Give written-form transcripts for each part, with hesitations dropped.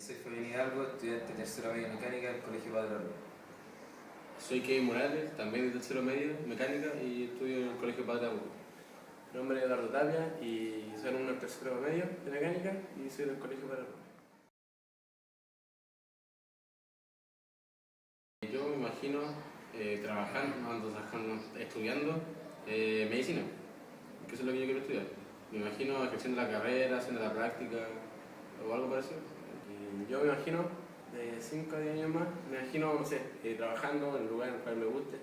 Soy Fabián Hidalgo, estudiante de tercero medio mecánica del Colegio Padre Arroyo. Soy Kevin Morales, también de tercero medio mecánica y estudio en el Colegio Padre Arroyo. Mi nombre es Eduardo Tapia y soy alumno del tercero medio de mecánica y soy del Colegio Padre Arroyo. Yo me imagino estudiando medicina, que eso es lo que yo quiero estudiar. Me imagino ejerciendo la carrera, haciendo la práctica o algo parecido. Y yo me imagino de 5 a 10 años más, me imagino, no sé, trabajando en el lugar en el cual me guste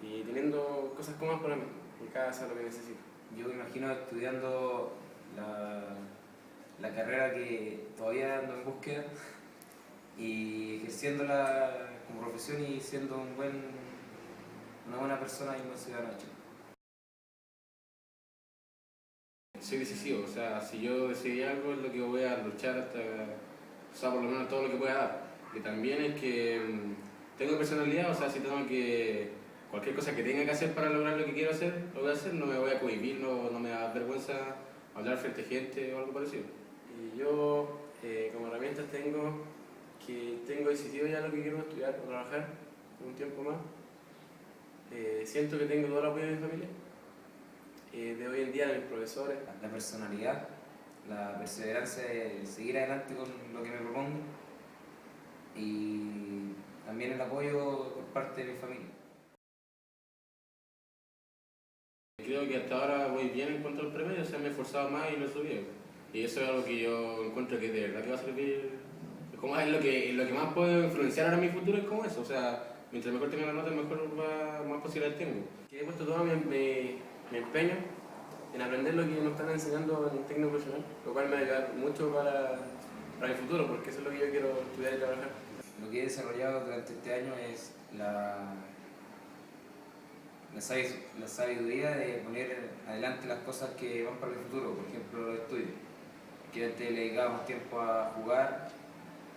y teniendo cosas cómodas para mí, mi casa, lo que necesito. Yo me imagino estudiando la carrera que todavía ando en búsqueda y ejerciéndola como profesión y siendo una buena persona y un buen ciudadano de Chile. Soy decisivo, o sea, si yo decidí algo es lo que voy a luchar hasta, o sea, por lo menos todo lo que pueda dar. Y también es que tengo personalidad, o sea, si tengo que, cualquier cosa que tenga que hacer para lograr lo que quiero hacer, lo voy a hacer, no me voy a cohibir, no me da vergüenza hablar frente a gente o algo parecido. Y yo, como herramientas tengo decidido ya lo que quiero estudiar o trabajar por un tiempo más. Siento que tengo todo el apoyo de mi familia. De hoy en día de mis profesores. La personalidad, la perseverancia de seguir adelante con lo que me propongo y también el apoyo por parte de mi familia. Creo que hasta ahora voy bien en cuanto al promedio, o sea, me he esforzado más y lo he subido. Y eso es algo que yo encuentro que de verdad que va a servir. Como es lo que más puedo influenciar ahora en mi futuro es como eso, o sea, mientras mejor tenga la nota, más posibilidades tengo. Que he puesto todo mi empeño en aprender lo que nos están enseñando en técnico profesional, lo cual me va a ayudar mucho para mi futuro, porque eso es lo que yo quiero estudiar y trabajar. Lo que he desarrollado durante este año es la sabiduría de poner adelante las cosas que van para el futuro, por ejemplo los estudios. Que antes le dedicábamos tiempo a jugar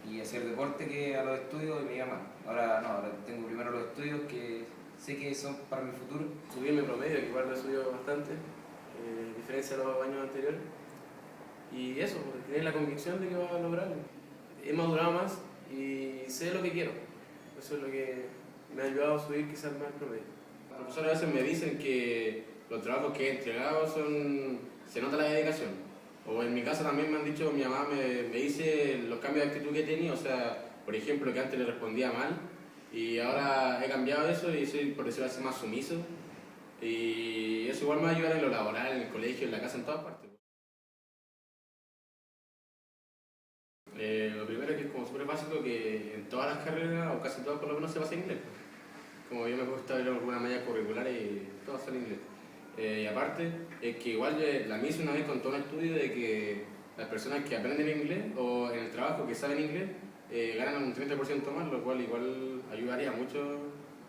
y hacer deporte que a los estudios y me iba mal. Ahora no, ahora tengo primero los estudios que sé que son para mi futuro. Subí mi promedio, que igual lo he subido bastante, a diferencia de los años anteriores. Y eso, porque tener la convicción de que vas a lograrlo. He madurado más y sé lo que quiero. Eso es lo que me ha ayudado a subir quizás más el promedio. Los profesores a veces me dicen que los trabajos que he entregado se nota la dedicación. O en mi caso también me han dicho, mi mamá me dice los cambios de actitud que he tenido, o sea, por ejemplo, que antes le respondía mal y ahora he cambiado eso y soy, por decirlo así, más sumiso. Y eso igual me va a ayudar en lo laboral, en el colegio, en la casa, en todas partes. Lo primero es que es como súper básico que en todas las carreras, o casi todas por lo menos, se basa en inglés. Como yo me gusta ver alguna malla curricular y todas son en inglés. Y aparte, es que igual la misma una vez contó un estudio de que las personas que aprenden inglés o en el trabajo que saben inglés ganan un 30% más, lo cual igual ayudaría mucho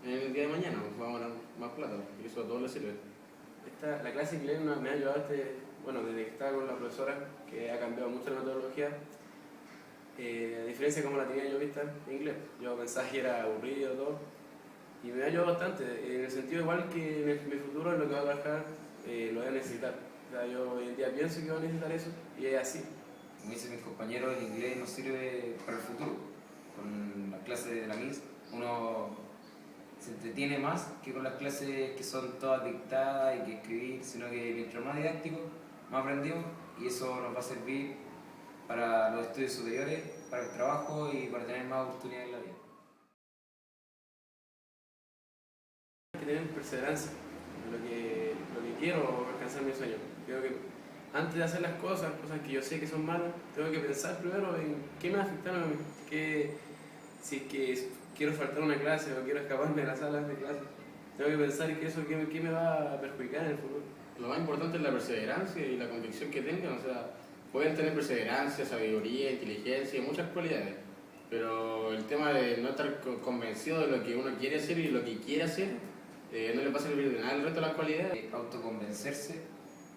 en el día de mañana, vamos a ganar más plata y eso a todos les sirve. La clase de inglés me ha ayudado desde que estaba con la profesora, que ha cambiado mucho la metodología, a diferencia de como la tenía yo vista en inglés. Yo pensaba que era aburrido todo. Y me ha ayudado bastante, en el sentido igual que en mi futuro, en lo que va a trabajar, lo voy a necesitar. O sea, yo hoy en día pienso que voy a necesitar eso y es así. Como dicen mis compañeros, el inglés nos sirve para el futuro. Con las clases de la MIS uno se entretiene más que con las clases que son todas dictadas y que escribir, sino que mientras más didáctico, más aprendimos y eso nos va a servir para los estudios superiores, para el trabajo y para tener más oportunidades en la vida. Hay que tener perseverancia en lo que quiero alcanzar mi sueño. Creo que antes de hacer las cosas que yo sé que son malas, tengo que pensar primero en qué me va a afectar a mí. Si es que quiero faltar una clase o quiero escaparme de las salas de clase, tengo que pensar que eso qué me va a perjudicar en el futuro. Lo más importante es la perseverancia y la convicción que tengan. O sea, pueden tener perseverancia, sabiduría, inteligencia, muchas cualidades. Pero el tema de no estar convencido de lo que uno quiere hacer y lo que quiere hacer, no le va a servir de nada el resto de las cualidades. Autoconvencerse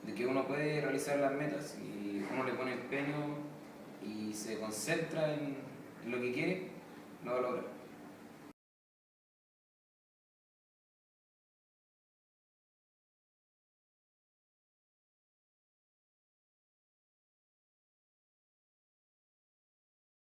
de que uno puede realizar las metas y uno le pone empeño y se concentra en lo que quiere, lo va a lograr.